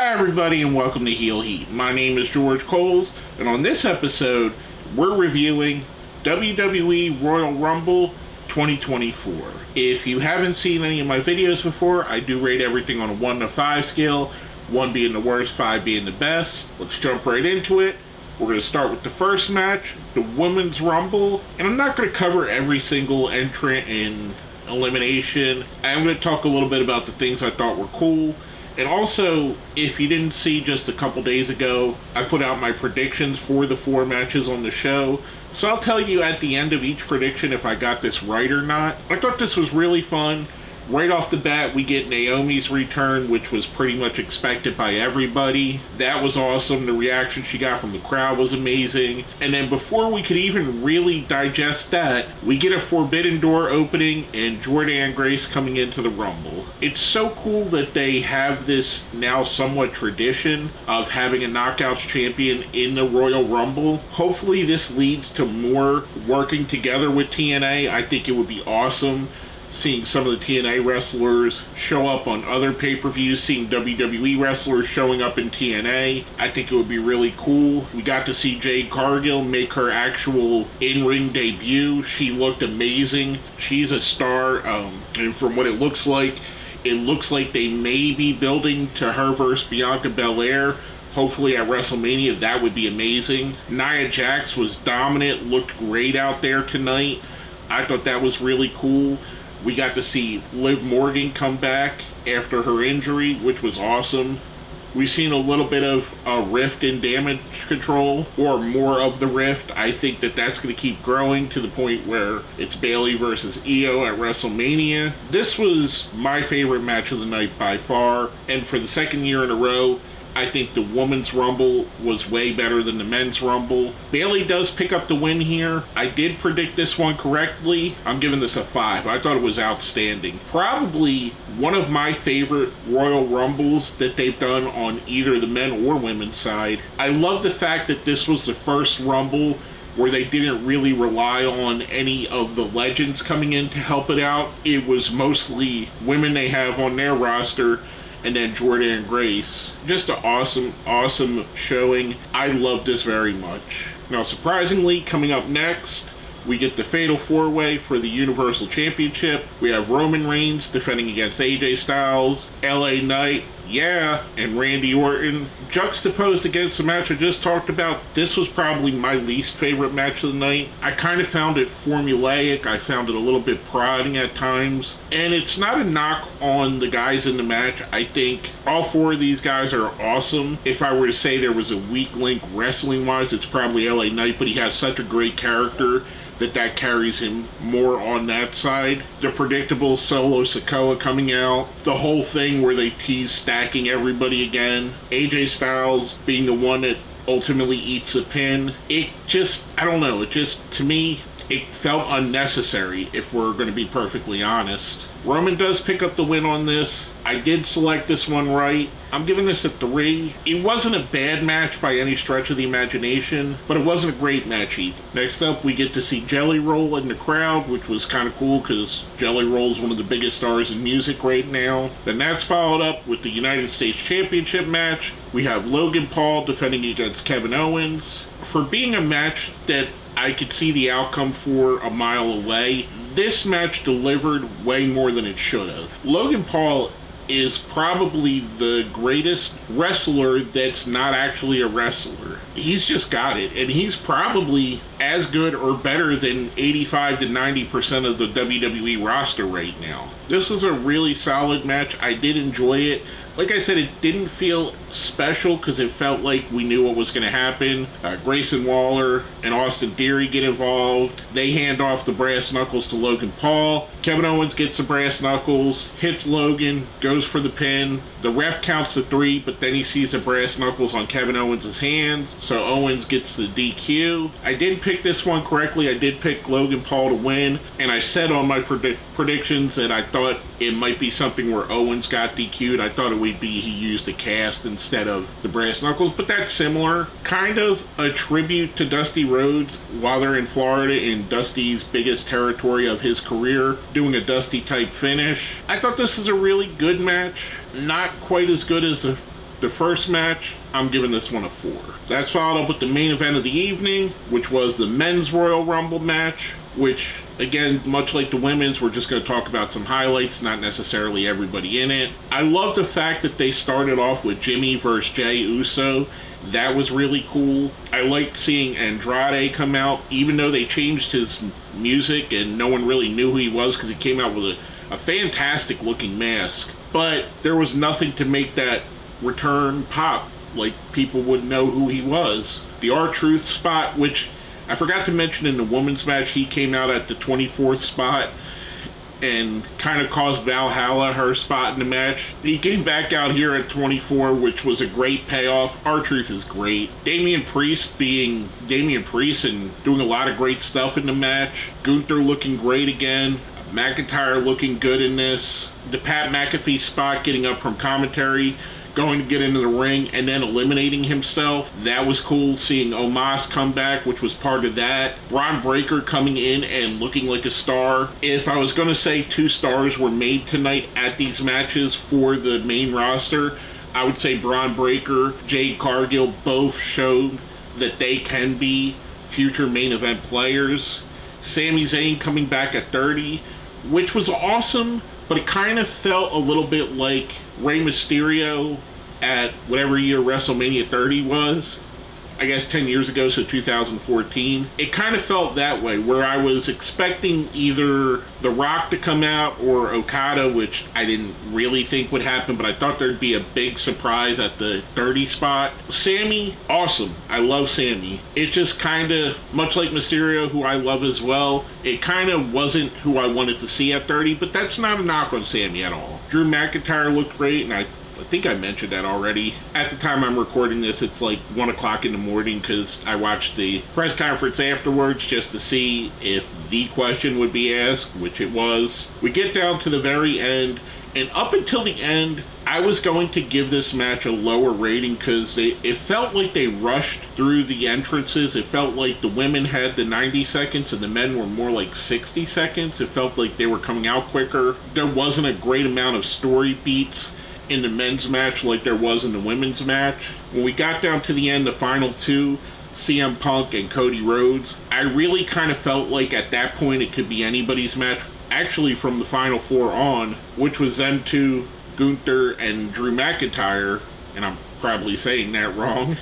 Hi everybody and welcome to Heel Heat. My name is George Coles, and on this episode, we're reviewing WWE Royal Rumble 2024. If you haven't seen any of my videos before, I do rate everything on a 1 to 5 scale, 1 being the worst, 5 being the best. Let's jump right into it. We're going to start with the first match, the Women's Rumble, and I'm not going to cover every single entrant in elimination. I'm going to talk a little bit about the things I thought were cool. And also, if you didn't see just a couple days ago, I put out my predictions for the 4 matches on the show. So I'll tell you at the end of each prediction if I got this right or not. I thought this was really fun. Right off the bat, we get Naomi's return, which was pretty much expected by everybody. That was awesome. The reaction she got from the crowd was amazing. And then before we could even really digest that, we get a Forbidden Door opening and Jordynne Grace coming into the Rumble. It's so cool that they have this now somewhat tradition of having a Knockouts champion in the Royal Rumble. Hopefully this leads to more working together with TNA. I think it would be awesome seeing some of the TNA wrestlers show up on other pay-per-views, seeing WWE wrestlers showing up in TNA. I think it would be really cool. We got to see Jade Cargill make her actual in-ring debut. She looked amazing. She's a star, and from what it looks like they may be building to her versus Bianca Belair. Hopefully at WrestleMania, that would be amazing. Nia Jax was dominant, looked great out there tonight. I thought that was really cool. We got to see Liv Morgan come back after her injury, which was awesome. We've seen a little bit of a rift in Damage Control, or more of the rift. I think that that's going to keep growing to the point where it's Bayley versus Io at WrestleMania. This was my favorite match of the night by far, and for the second year in a row, I think the Women's Rumble was way better than the Men's Rumble. Bayley does pick up the win here. I did predict this one correctly. I'm giving this a 5. I thought it was outstanding. Probably one of my favorite Royal Rumbles that they've done on either the men or women's side. I love the fact that this was the first Rumble where they didn't really rely on any of the legends coming in to help it out. It was mostly women they have on their roster, and then Jordynne Grace. Just an awesome showing. I love this very much. Now, surprisingly, coming up next, we get the Fatal 4-Way for the Universal Championship. We have Roman Reigns defending against AJ Styles, LA Knight, and Randy Orton. Juxtaposed against the match I just talked about, this was probably my least favorite match of the night. I kind of found it formulaic. I found it a little bit prodding at times. And it's not a knock on the guys in the match. I think all 4 of these guys are awesome. If I were to say there was a weak link wrestling-wise, it's probably LA Knight, but he has such a great character that carries him more on that side. The predictable Solo Sikoa coming out. The whole thing where they tease stacking everybody again. AJ Styles being the one that ultimately eats a pin. It just, I don't know, to me, it felt unnecessary, if we're going to be perfectly honest. Roman does pick up the win on this. I did select this one right. I'm giving this a 3. It wasn't a bad match by any stretch of the imagination, but it wasn't a great match either. Next up, we get to see Jelly Roll in the crowd, which was kind of cool because Jelly Roll is one of the biggest stars in music right now. Then that's followed up with the United States Championship match. We have Logan Paul defending against Kevin Owens. For being a match that I could see the outcome for a mile away, this match delivered way more than it should have. Logan Paul is probably the greatest wrestler that's not actually a wrestler. He's just got it, and he's probably as good or better than 85 to 90% of the WWE roster right now. This was a really solid match. I did enjoy it. Like I said, it didn't feel special because it felt like we knew what was going to happen. Grayson Waller and Austin Theory get involved. They hand off the brass knuckles to Logan Paul. Kevin Owens gets the brass knuckles, hits Logan, goes for the pin. The ref counts to 3, but then he sees the brass knuckles on Kevin Owens' hands, so Owens gets the DQ. I did pick this one correctly. I did pick Logan Paul to win, and I said on my predictions that I thought it might be something where Owens got DQ'd. I thought it would be he used a cast instead of the brass knuckles, but that's similar. Kind of a tribute to Dusty Rhodes while they're in Florida in Dusty's biggest territory of his career, doing a Dusty type finish. I thought this is a really good match. Not quite as good as the the first match, I'm giving this one a 4. That's followed up with the main event of the evening, which was the men's Royal Rumble match, which, again, much like the women's, we're just going to talk about some highlights, not necessarily everybody in it. I love the fact that they started off with Jimmy versus Jey Uso. That was really cool. I liked seeing Andrade come out, even though they changed his music and no one really knew who he was because he came out with a fantastic looking mask. But there was nothing to make that return pop, like people would know who he was. The R-Truth spot, which I forgot to mention in the women's match, he came out at the 24th spot and kind of cost Valhalla her spot in the match. He came back out here at 24, which was a great payoff. R-Truth is great. Damian Priest being Damian Priest and doing a lot of great stuff in the match. Gunther looking great again. McIntyre looking good in this. The Pat McAfee spot getting up from commentary, going to get into the ring and then eliminating himself. That was cool. Seeing Omos come back, which was part of that. Braun Breaker coming in and looking like a star. If I was going to say 2 stars were made tonight at these matches for the main roster, I would say Braun Breaker, Jade Cargill both showed that they can be future main event players. Sami Zayn coming back at 30, which was awesome, but it kind of felt a little bit like Rey Mysterio at whatever year WrestleMania 30 was. I guess 10 years ago, so 2014. It kind of felt that way, where I was expecting either The Rock to come out or Okada, which I didn't really think would happen, but I thought there'd be a big surprise at the 30 spot. Sammy, awesome. I love Sammy. It just kind of, much like Mysterio, who I love as well, it kind of wasn't who I wanted to see at 30, but that's not a knock on Sammy at all. Drew McIntyre looked great, and I think I mentioned that already. At the time I'm recording this, it's like 1 o'clock in the morning because I watched the press conference afterwards just to see if the question would be asked, which it was. We get down to the very end, and up until the end, I was going to give this match a lower rating because it felt like they rushed through the entrances. It felt like the women had the 90 seconds and the men were more like 60 seconds. It felt like they were coming out quicker. There wasn't a great amount of story beats in the men's match like there was in the women's match. When we got down to the end, the final 2, CM Punk and Cody Rhodes, I really kind of felt like at that point it could be anybody's match, actually from the final 4 on, which was them 2, Gunther and Drew McIntyre, and I'm probably saying that wrong.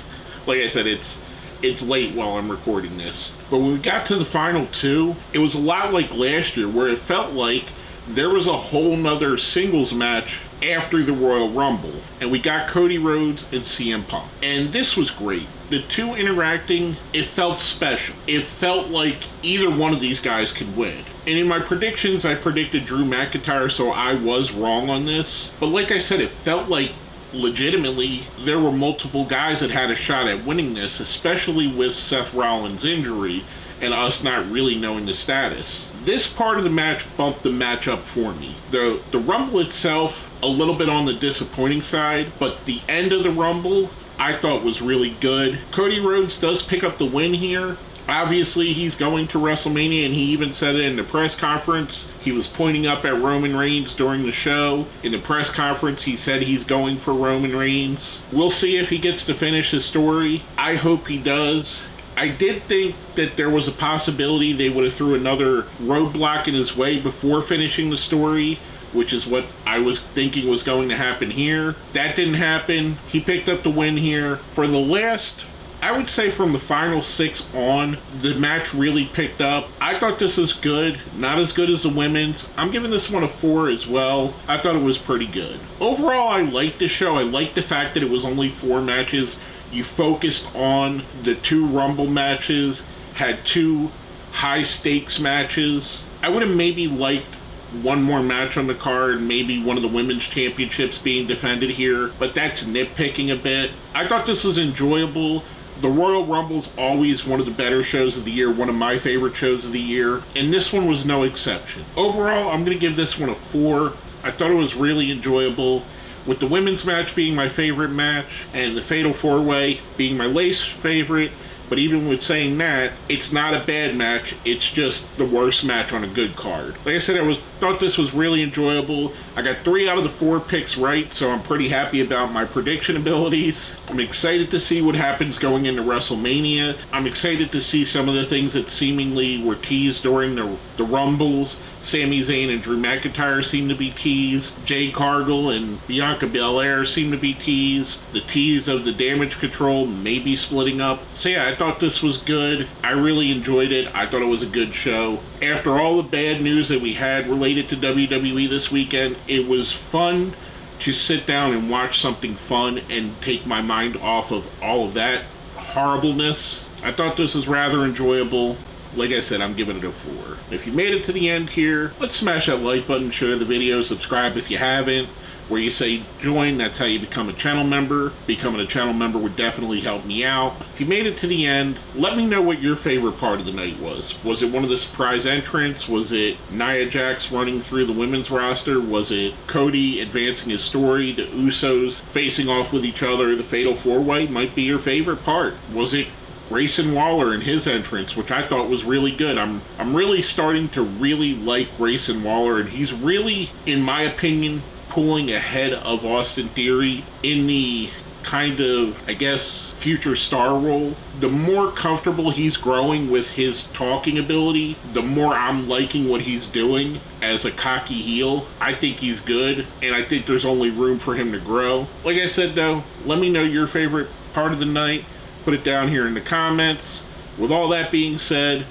Like I said, it's late while I'm recording this. But when we got to the final 2, it was a lot like last year, where it felt like there was a whole nother singles match after the Royal Rumble, and we got Cody Rhodes and CM Punk, and this was great. The 2 interacting, it felt special. It felt like either one of these guys could win. And in my predictions, I predicted Drew McIntyre, so I was wrong on this. But like I said, it felt like legitimately there were multiple guys that had a shot at winning this, especially with Seth Rollins' injury and us not really knowing the status. This part of the match bumped the match up for me. The Rumble itself, a little bit on the disappointing side, but the end of the Rumble I thought was really good. Cody Rhodes does pick up the win here. Obviously, he's going to WrestleMania, and he even said it in the press conference. He was pointing up at Roman Reigns during the show. In the press conference, he said he's going for Roman Reigns. We'll see if he gets to finish his story. I hope he does. I did think that there was a possibility they would have threw another roadblock in his way before finishing the story, which is what I was thinking was going to happen here. That didn't happen. He picked up the win here. For the last, I would say from the final 6 on, the match really picked up. I thought this was good. Not as good as the women's. I'm giving this one a 4 as well. I thought it was pretty good. Overall, I liked the show. I liked the fact that it was only 4 matches. You focused on the 2 Rumble matches, had 2 high-stakes matches. I would have maybe liked one more match on the card, maybe one of the women's championships being defended here, but that's nitpicking a bit. I thought this was enjoyable. The Royal Rumble's always one of the better shows of the year, one of my favorite shows of the year, and this one was no exception. Overall, I'm going to give this one a 4. I thought it was really enjoyable, with the women's match being my favorite match, and the Fatal 4-Way being my least favorite, But even with saying that, it's not a bad match. It's just the worst match on a good card. Like I said, thought this was really enjoyable. I got 3 out of the 4 picks right, so I'm pretty happy about my prediction abilities. I'm excited to see what happens going into WrestleMania. I'm excited to see some of the things that seemingly were teased during the Rumbles. Sami Zayn and Drew McIntyre seem to be teased. Jade Cargill and Bianca Belair seem to be teased. The tease of the Damage Control may be splitting up. So yeah, I thought this was good. I really enjoyed it. I thought it was a good show. After all the bad news that we had related to WWE this weekend, it was fun to sit down and watch something fun and take my mind off of all of that horribleness. I thought this was rather enjoyable. Like I said, I'm giving it a 4. If you made it to the end here, let's smash that like button, share the video, subscribe if you haven't. Where you say join, that's how you become a channel member. Becoming a channel member would definitely help me out. If you made it to the end, let me know what your favorite part of the night was. Was it one of the surprise entrants? Was it Nia Jax running through the women's roster? Was it Cody advancing his story? The Usos facing off with each other? The Fatal 4-Way might be your favorite part. Was it Grayson Waller and his entrance, which I thought was really good. I'm really starting to really like Grayson Waller, and he's really, in my opinion, pulling ahead of Austin Theory in the kind of, I guess, future star role. The more comfortable he's growing with his talking ability, the more I'm liking what he's doing as a cocky heel. I think he's good, and I think there's only room for him to grow. Like I said, though, let me know your favorite part of the night. Put it down here in the comments. With all that being said,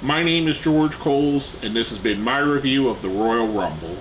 my name is George Coles, and this has been my review of the Royal Rumble.